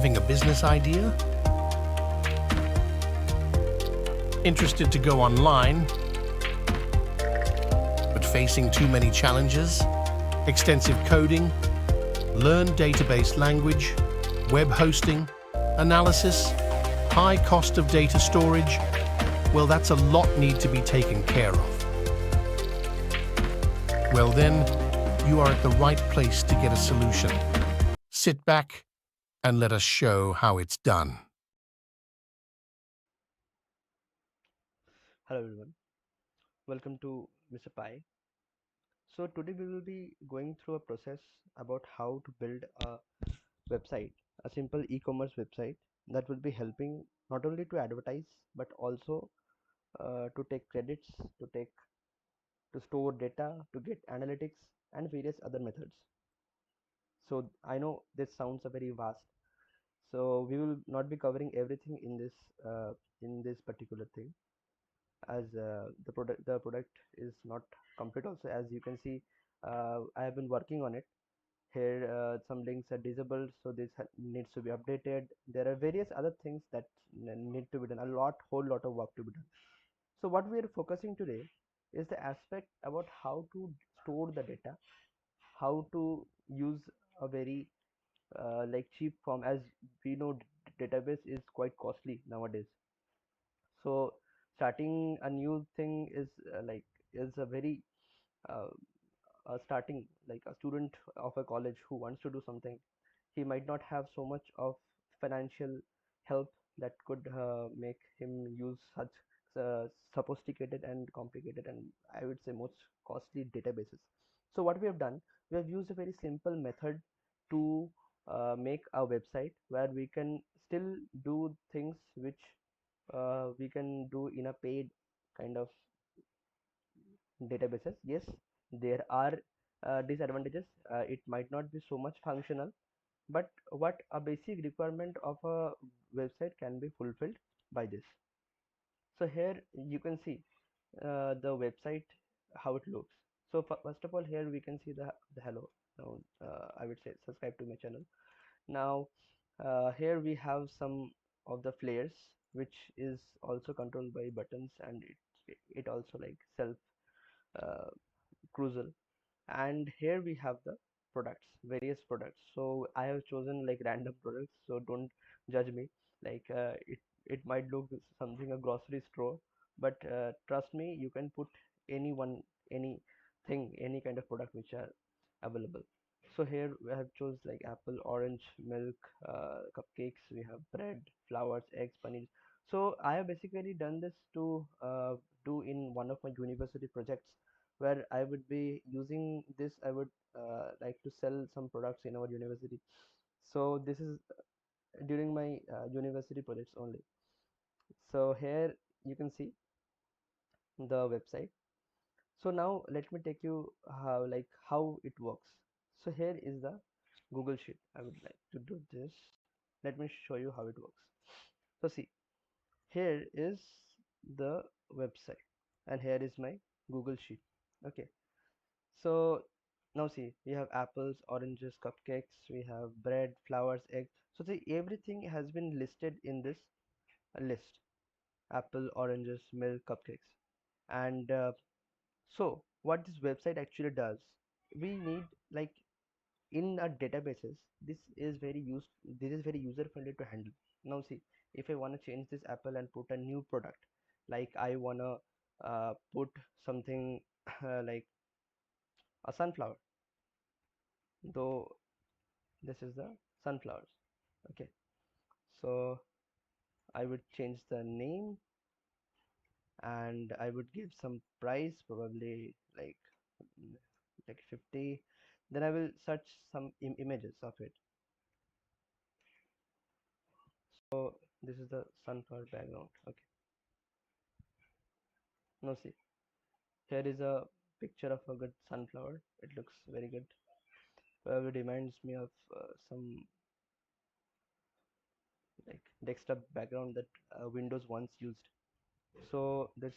Having a business idea? Interested to go online, but facing too many challenges? Extensive coding, learn database language, web hosting, analysis, high cost of data storage? Well, that's a lot need to be taken care of. Well then, you are at the right place to get a solution. Sit back and let us show how it's done. Hello everyone, welcome to Mr. Pi. So today we will be going through a process about how to build a website, a simple e-commerce website that will be helping not only to advertise but also to take credits, to store data, to get analytics and various other methods. So I know this sounds a very vast. So we will not be covering everything in this particular thing as the product is not complete also. As you can see, I have been working on it. Here some links are disabled, so this needs to be updated. There are various other things that need to be done, whole lot of work to be done. So what we are focusing today is the aspect about how to store the data, how to use a very like cheap form. As we know, database is quite costly nowadays. So starting a new thing is a very uh, starting like a student of a college who wants to do something. He might not have so much of financial help that could make him use such uh, sophisticated and complicated, and I would say most costly databases. So what we have done, we have used a very simple method to make a website where we can still do things which we can do in a paid kind of databases. Yes, there are disadvantages. It might not be so much functional, but what a basic requirement of a website can be fulfilled by this. So here you can see the website, how it looks. So first of all, here we can see the hello. Now I would say subscribe to my channel. Now here we have some of the flares, which is also controlled by buttons, and it also like self uh, crucial. And here we have the products, various products. So I have chosen like random products, so don't judge me. Like it might look something a grocery store, but trust me, you can put anything, any kind of product which are available. So here we have chose like apple, orange, milk, cupcakes, we have bread, flowers, eggs, paneer. So I have basically done this to do in one of my university projects, where I would be using this. I would like to sell some products in our university. So this is during my university projects only. So here you can see the website. So now let me take you how it works. So here is the Google Sheet. I would like to do this. Let me show you how it works. So see, here is the website, and here is my Google Sheet. Okay. So now see, we have apples, oranges, cupcakes, we have bread, flowers, eggs. So see, everything has been listed in this list: apple, oranges, milk, cupcakes. And so what this website actually does, we need like in our databases, this is very user friendly to handle. Now see, if I want to change this apple and put a new product, like I want to put something like a sunflower, though this is the sunflowers. Okay, so I would change the name, and I would give some price, probably like 50. Then I will search some images of it. So this is the sunflower background. Okay, now see, here is a picture of a good sunflower. It looks very good. It reminds me of some like desktop background that Windows once used. So this,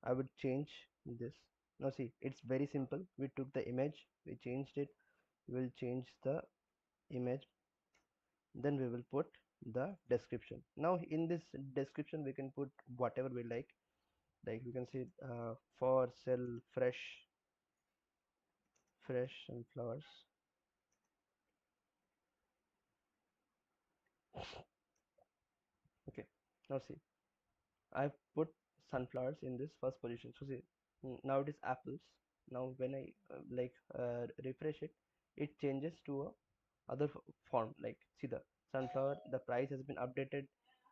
I would change this. Now see, it's very simple. We took the image, we changed it. We'll change the image. then we will put the description. Now in this description we can put whatever we like we can say for sell fresh sunflowers. Okay, now see, I've put sunflowers in this first position. So see, now it is apples. Now when I refresh it, it changes to a other form. Like see the sunflower, the price has been updated,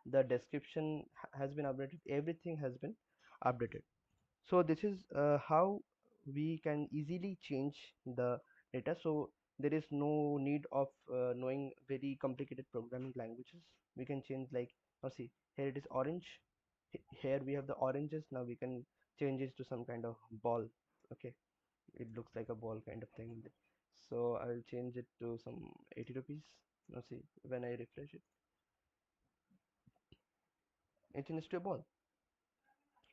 the description has been updated, everything has been updated. So this is how we can easily change the data. So there is no need of knowing very complicated programming languages. We can change like now see here it is orange. Here we have the oranges. Now we can change it to some kind of ball. Okay, it looks like a ball kind of thing. So I will change it to some 80 rupees. Now see when I refresh it, it changes to a ball.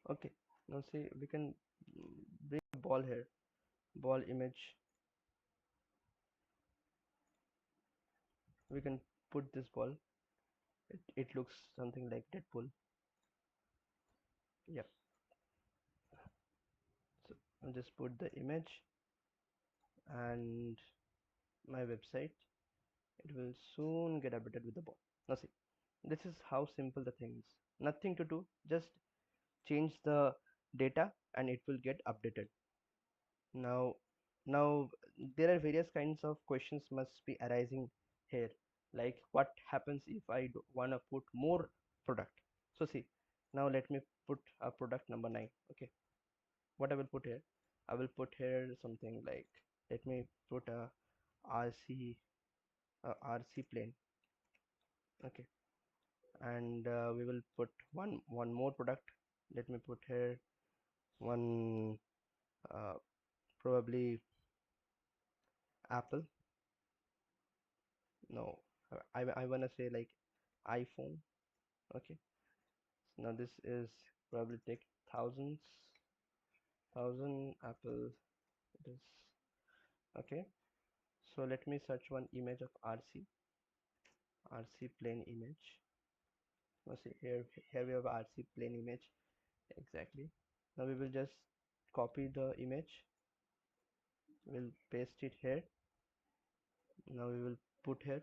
Okay, now see we can bring a ball here, ball image. We can put this ball. It looks something like Deadpool. Yep. So I'll just put the image and my website. It will soon get updated with the ball. Now see, this is how simple the thing is. Nothing to do. Just change the data and it will get updated. Now, now there are various kinds of questions must be arising here. Like what happens if I wanna put more product? So see, now let me put a product number 9. Okay, what I will put here, I will put here something like, let me put a RC RC plane. Okay, and we will put one more product. Let me put here one uh, probably Apple. No, I wanna say like iPhone. Okay, now this is probably take thousand Apple. It is okay. So let me search one image of RC plane image. Now see here we have RC plane image exactly. Now we will just copy the image. We'll paste it here. Now we will put here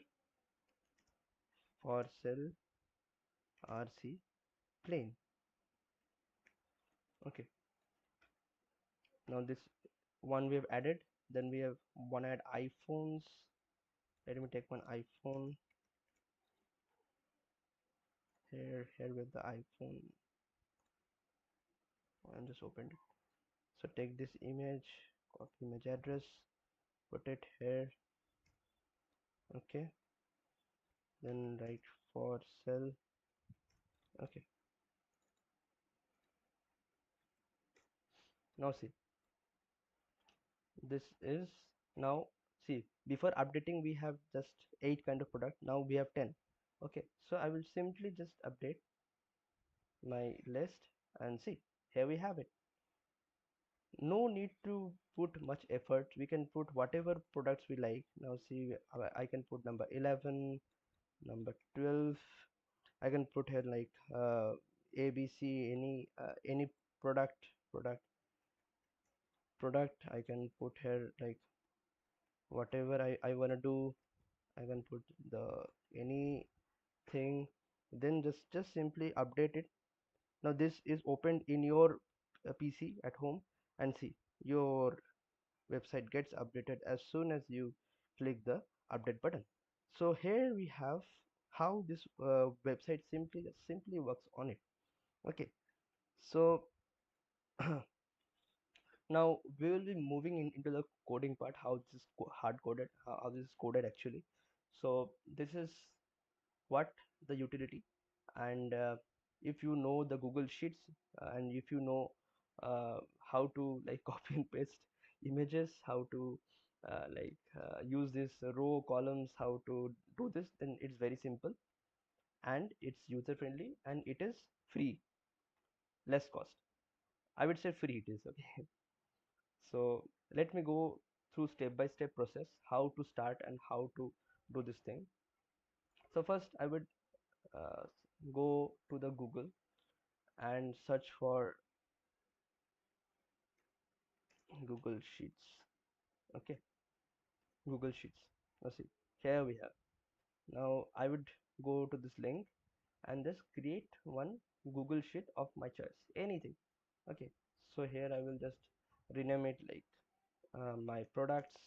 for sell RC plane. Okay. Now this one we have added. Then we have one add iPhones. Let me take one iPhone here with the iPhone and just opened it. So take this image, copy image address, put it here. Okay, then write for cell. Okay, now see, this is now see, before updating we have just 8 kind of product, now we have 10. Okay, so I will simply just update my list and see, here we have it. No need to put much effort, we can put whatever products we like. Now see, I can put number 11, number 12. I can put here like ABC, any product product. I can put here like whatever I wanna do. I can put the anything, then just simply update it. Now this is opened in your PC at home, and see your website gets updated as soon as you click the update button. So here we have how this website simply works on it. Okay, so now we will be moving into the coding part, how this is hard coded, how this is coded actually. So this is what the utility, and if you know the Google Sheets, and if you know how to like copy and paste images, how to use this row columns, how to do this, then it's very simple and it's user friendly and it is free, less cost. I would say free it is. Okay. So let me go through step by step process how to start and how to do this thing. So first I would uh, go to the Google and search for Google Sheets. Okay, Google Sheets. Now see, here we have. Now I would go to this link and just create one Google Sheet of my choice, anything. Okay, so here I will just rename it like my products.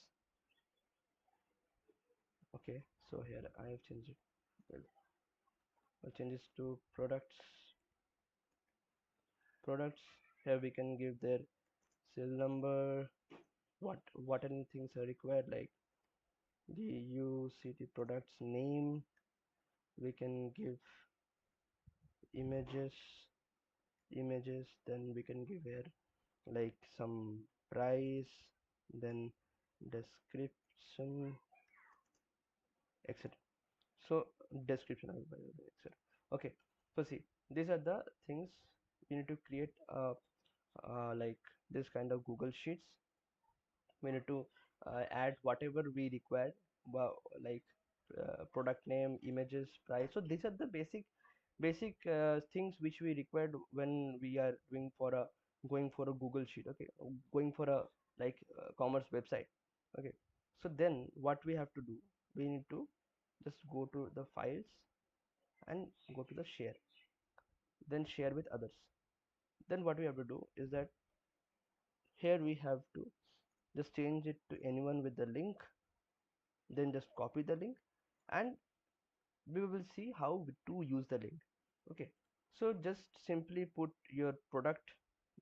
Okay, so here I have changed it. Well, I'll change this to products. Here we can give their serial number, what any things are required, like the UCT products name. We can give images, then we can give here like some price, then description, etc. So description, etc. Okay, so see, these are the things we need to create like this kind of Google Sheets. We need to add whatever we require, well, like product name, images, price. So these are the basic things which we required when we are going for a Google Sheet. Okay, going for a like commerce website. Okay, so then what we have to do, we need to just go to the files and go to the share, then share with others. Then what we have to do is that here we have to just change it to anyone with the link, then just copy the link, and we will see how to use the link. Okay, so just simply put your product.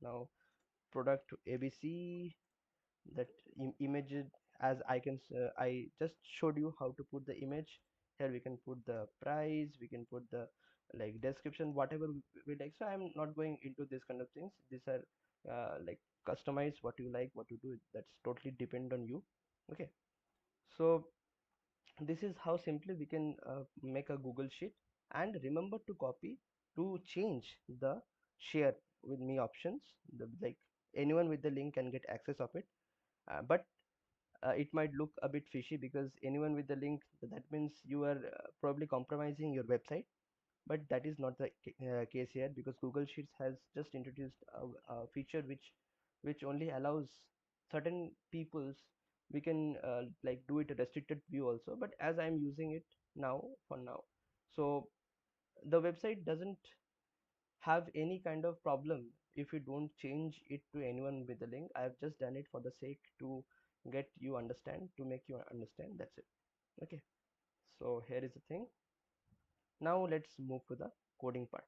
Now product ABC, that image as I just showed you how to put the image. Here we can put the price, we can put the like description, whatever we like. So I'm not going into this kind of things. These are like customize what you like, what you do, that's totally depend on you. Okay, so this is how simply we can make a Google Sheet. And remember to copy, to change the share with me options, like anyone with the link can get access of it. But it might look a bit fishy, because anyone with the link, that means you are probably compromising your website. But that is not the case here, because Google Sheets has just introduced a feature which only allows certain peoples. We can like do it a restricted view also, but as I'm using it now for now, so the website doesn't have any kind of problem if you don't change it to anyone with the link. I have just done it for the sake to get you understand, to make you understand, that's it. Okay, so here is the thing. Now let's move to the coding part.